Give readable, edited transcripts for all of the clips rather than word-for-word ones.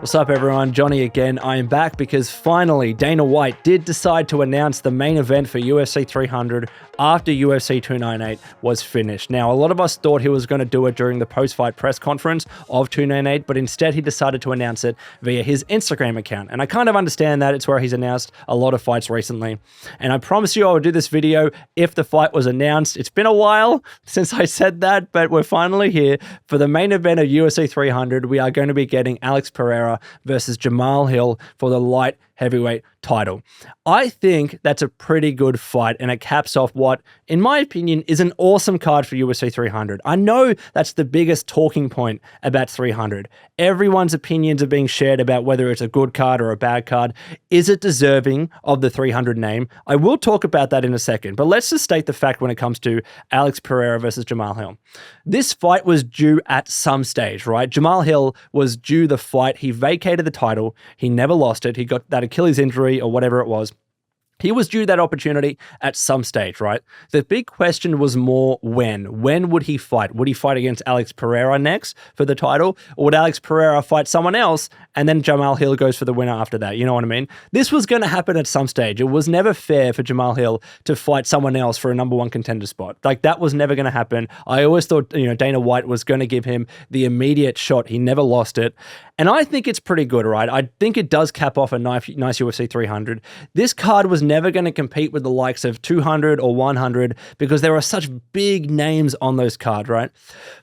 What's up, everyone? Johnny again. I am back because finally Dana White did decide to announce the main event for UFC 300 after UFC 298 was finished. Now, a lot of us thought he was going to do it during the post-fight press conference of 298, but instead he decided to announce it via his Instagram account. And I kind of understand that. It's where he's announced a lot of fights recently. And I promise you I will do this video if the fight was announced. It's been a while since I said that, but we're finally here for the main event of UFC 300. We are going to be getting Alex Pereira versus Jamahal Hill for the light heavyweight title. I think that's a pretty good fight, and it caps off what, in my opinion, is an awesome card for UFC 300. I know that's the biggest talking point about 300. Everyone's opinions are being shared about whether it's a good card or a bad card. Is it deserving of the 300 name? I will talk about that in a second, but let's just state the fact when it comes to Alex Pereira versus Jamahal Hill. This fight was due at some stage, right? Jamahal Hill was due the fight. He vacated the title. He never lost it. He got that Achilles injury or whatever it was. He was due that opportunity at some stage, right? The big question was more when. When would he fight? Would he fight against Alex Pereira next for the title? Or would Alex Pereira fight someone else and then Jamahal Hill goes for the winner after that? You know what I mean? This was going to happen at some stage. It was never fair for Jamahal Hill to fight someone else for a number one contender spot. Like, that was never going to happen. I always thought, Dana White was going to give him the immediate shot. He never lost it. And I think it's pretty good, right? I think it does cap off a nice UFC 300. This card was never going to compete with the likes of 200 or 100 because there are such big names on those cards, right?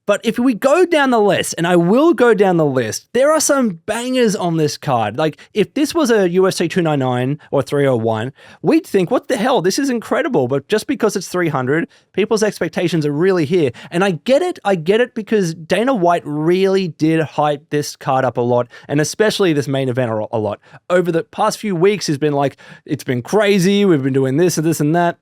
But if we go down the list, and I will go down the list, there are some bangers on this card. Like, if this was a UFC 299 or 301, we'd think, what the hell? This is incredible. But just because it's 300, people's expectations are really here. And I get it because Dana White really did hype this card up a lot, and especially this main event a lot. Over the past few weeks, he's been like, it's been crazy. We've been doing this and this and that.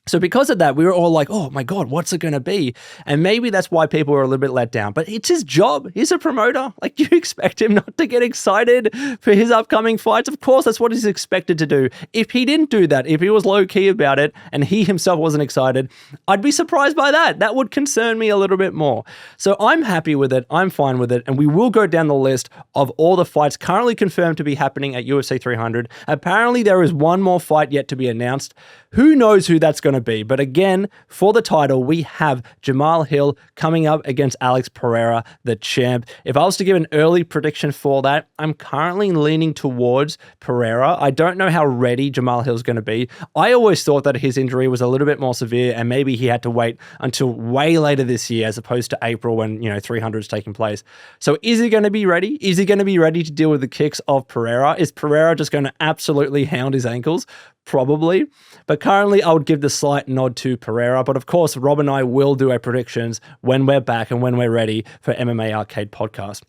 So because of that, we were all like, oh my God, what's it going to be? And maybe that's why people were a little bit let down. But it's his job. He's a promoter. Like, you expect him not to get excited for his upcoming fights? Of course, that's what he's expected to do. If he didn't do that, if he was low-key about it and he himself wasn't excited, I'd be surprised by that. That would concern me a little bit more. So I'm happy with it. I'm fine with it. And we will go down the list of all the fights currently confirmed to be happening at UFC 300. Apparently, there is one more fight yet to be announced. Who knows who that's going to be? But again, for the title, we have Jamahal Hill coming up against Alex Pereira, the champ. If I was to give an early prediction for that, I'm currently leaning towards Pereira. I don't know how ready Jamahal Hill is going to be. I always thought that his injury was a little bit more severe and maybe he had to wait until way later this year as opposed to April when, 300 is taking place. So is he going to be ready? Is he going to be ready to deal with the kicks of Pereira? Is Pereira just going to absolutely hound his ankles? Probably. But currently, I would give the slight nod to Pereira. But of course, Rob and I will do our predictions when we're back and when we're ready for MMArcade podcast.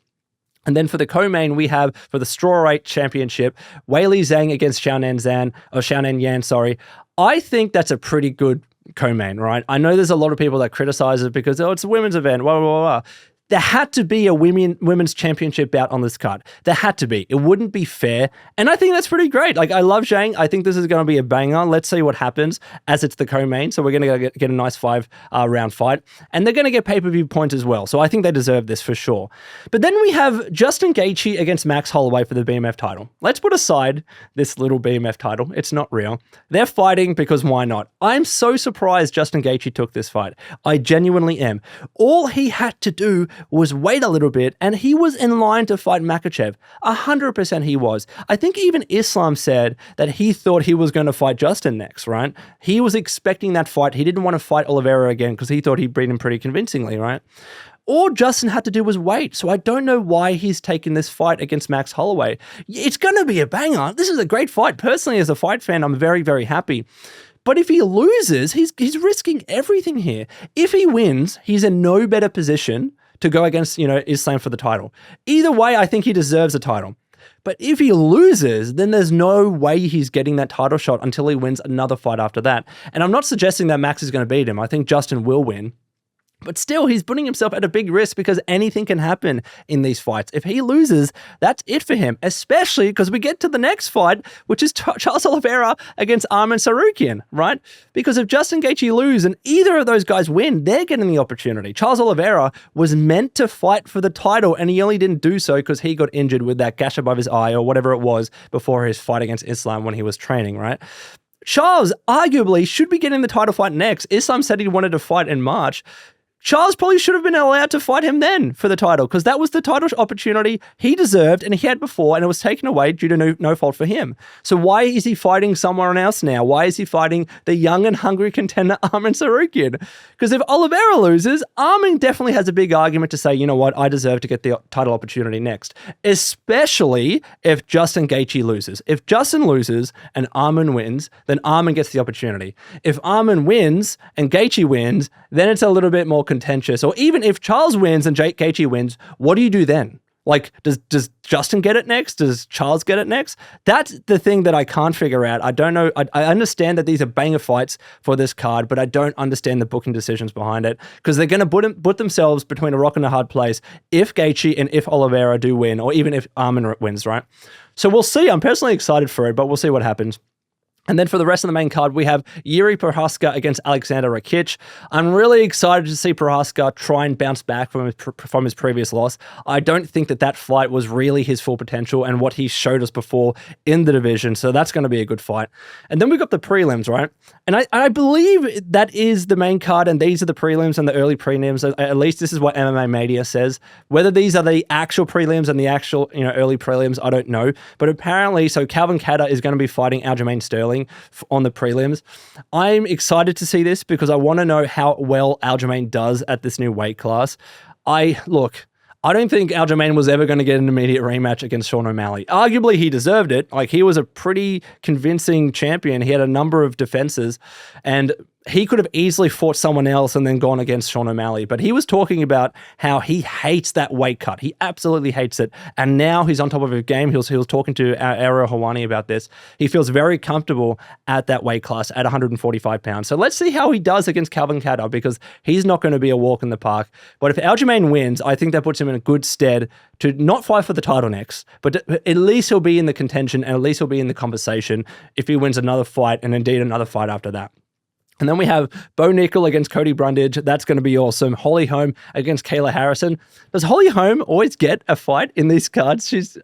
And then for the co-main, we have, for the strawweight championship, Weili Zhang against Xiaonan Yan, sorry. I think that's a pretty good co-main, right? I know there's a lot of people that criticize it because, it's a women's event, blah, blah, blah. There had to be a women's championship bout on this card. There had to be. It wouldn't be fair. And I think that's pretty great. Like, I love Zhang. I think this is going to be a banger. Let's see what happens as it's the co-main. So we're going to get a nice 5-round fight. And they're going to get pay-per-view points as well. So I think they deserve this for sure. But then we have Justin Gaethje against Max Holloway for the BMF title. Let's put aside this little BMF title. It's not real. They're fighting because why not? I'm so surprised Justin Gaethje took this fight. I genuinely am. All he had to do was wait a little bit, and he was in line to fight Makhachev. 100% he was. I think even Islam said that he thought he was going to fight Justin next, right? He was expecting that fight. He didn't want to fight Oliveira again because he thought he'd beat him pretty convincingly, right? All Justin had to do was wait. So I don't know why he's taking this fight against Max Holloway. It's going to be a banger. This is a great fight. Personally, as a fight fan, I'm very, very happy. But if he loses, he's risking everything here. If he wins, he's in no better position to go against, Islam for the title. Either way, I think he deserves a title. But if he loses, then there's no way he's getting that title shot until he wins another fight after that. And I'm not suggesting that Max is going to beat him. I think Justin will win. But still, he's putting himself at a big risk because anything can happen in these fights. If he loses, that's it for him, especially because we get to the next fight, which is Charles Oliveira against Arman Tsarukyan, right? Because if Justin Gaethje loses and either of those guys win, they're getting the opportunity. Charles Oliveira was meant to fight for the title, and he only didn't do so because he got injured with that gash above his eye or whatever it was before his fight against Islam when he was training, right? Charles arguably should be getting the title fight next. Islam said he wanted to fight in March. Charles probably should have been allowed to fight him then for the title because that was the title opportunity he deserved and he had before, and it was taken away due to no fault for him. So why is he fighting someone else now? Why is he fighting the young and hungry contender Arman Tsarukyan? Because if Oliveira loses, Arman definitely has a big argument to say, you know what, I deserve to get the title opportunity next, especially if Justin Gaethje loses. If Justin loses and Arman wins, then Arman gets the opportunity. If Arman wins and Gaethje wins, then it's a little bit more contentious. Or even if Charles wins and Gaethje wins, what do you do then? Like, does Justin get it next? Does Charles get it next? That's the thing that I can't figure out. I don't know. I understand that these are banger fights for this card, but I don't understand the booking decisions behind it because they're going to put themselves between a rock and a hard place if Gaethje and if Oliveira do win, or even if Arman wins, right? So we'll see. I'm personally excited for it, but we'll see what happens. And then for the rest of the main card, we have Yuri Prochazka against Alexander Rakic. I'm really excited to see Prochazka try and bounce back from his previous loss. I don't think that fight was really his full potential and what he showed us before in the division, so that's going to be a good fight. And then we got the prelims, right? And I believe that is the main card, and these are the prelims and the early prelims. At least this is what MMA Media says. Whether these are the actual prelims and the actual early prelims, I don't know. But apparently, so Calvin Kattar is going to be fighting Aljamain Sterling on the prelims. I'm excited to see this because I want to know how well Aljamain does at this new weight class. I don't think Aljamain was ever going to get an immediate rematch against Sean O'Malley. Arguably, he deserved it. Like, he was a pretty convincing champion. He had a number of defenses, and he could have easily fought someone else and then gone against Sean O'Malley. But he was talking about how he hates that weight cut. He absolutely hates it. And now he's on top of his game. He was talking to Ariel Helwani about this. He feels very comfortable at that weight class at 145 pounds. So let's see how he does against Calvin Kattar, because he's not going to be a walk in the park. But if Aljamain wins, I think that puts him in a good stead to not fight for the title next, but at least he'll be in the contention and at least he'll be in the conversation if he wins another fight and indeed another fight after that. And then we have Bo Nickel against Cody Brundage. That's going to be awesome. Holly Holm against Kayla Harrison. Does Holly Holm always get a fight in these cards? She's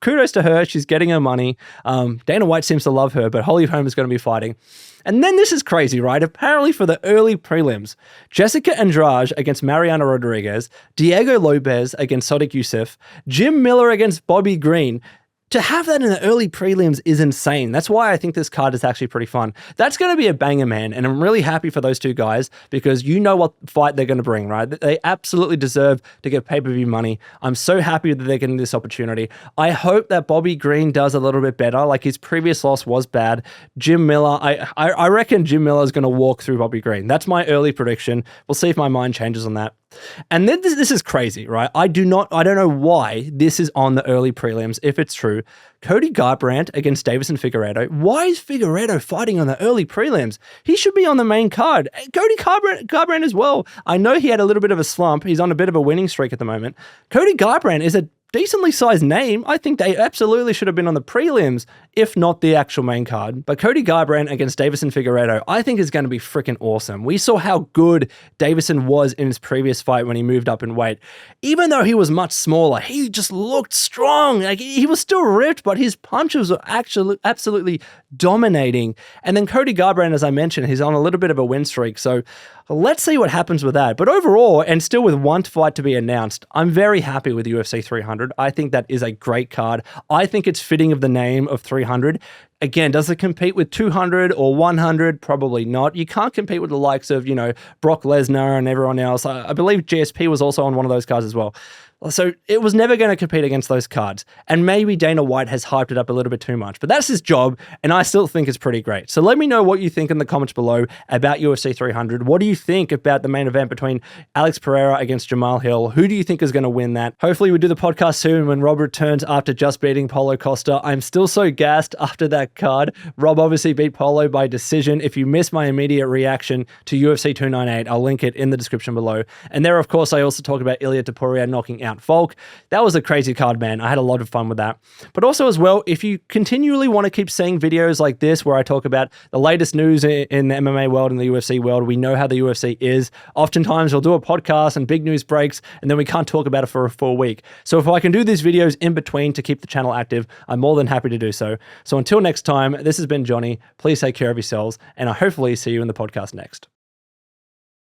kudos to her. She's getting her money. Dana White seems to love her, but Holly Holm is going to be fighting. And then this is crazy, right? Apparently for the early prelims, Jessica Andrade against Mariana Rodriguez, Diego Lopez against Sodiq Yusuff, Jim Miller against Bobby Green. To have that in the early prelims is insane. That's why I think this card is actually pretty fun. That's going to be a banger, man. And I'm really happy for those two guys because you know what fight they're going to bring, right? They absolutely deserve to get pay-per-view money. I'm so happy that they're getting this opportunity. I hope that Bobby Green does a little bit better. Like, his previous loss was bad. Jim Miller, I reckon Jim Miller is going to walk through Bobby Green. That's my early prediction. We'll see if my mind changes on that. And then this is crazy, right? I don't know why this is on the early prelims, if it's true. Cody Garbrandt against Davison Figueiredo. Why is Figueiredo fighting on the early prelims? He should be on the main card. Cody Garbrandt as well. I know he had a little bit of a slump. He's on a bit of a winning streak at the moment. Cody Garbrandt is a decently sized name. I think they absolutely should have been on the prelims, if not the actual main card. But Cody Garbrandt against Davison Figueiredo, I think is going to be freaking awesome. We saw how good Davison was in his previous fight when he moved up in weight. Even though he was much smaller, he just looked strong. Like, he was still ripped, but his punches were actually absolutely dominating. And then Cody Garbrandt, as I mentioned, he's on a little bit of a win streak. So let's see what happens with that. But overall, and still with one fight to be announced, I'm very happy with UFC 300. I think that is a great card. I think it's fitting of the name of 300. Again, does it compete with 200 or 100? Probably not. You can't compete with the likes of, Brock Lesnar and everyone else. I believe GSP was also on one of those cards as well. So it was never going to compete against those cards. And maybe Dana White has hyped it up a little bit too much, but that's his job, and I still think it's pretty great. So let me know what you think in the comments below about UFC 300. What do you think about the main event between Alex Pereira against Jamahal Hill? Who do you think is going to win that? Hopefully we do the podcast soon when Rob returns after just beating Paulo Costa. I'm still so gassed after that card. Rob obviously beat Paulo by decision. If you missed my immediate reaction to UFC 298, I'll link it in the description below. And there, of course, I also talk about Ilia Topuria knocking out Volk. That was a crazy card, man. I had a lot of fun with that. But also as well, if you continually want to keep seeing videos like this where I talk about the latest news in the MMA world and the UFC world, we know how the UFC is. Oftentimes we'll do a podcast and big news breaks and then we can't talk about it for a full week. So if I can do these videos in between to keep the channel active, I'm more than happy to do so. So until next time, this has been Johnny. Please take care of yourselves and I hopefully see you in the podcast next.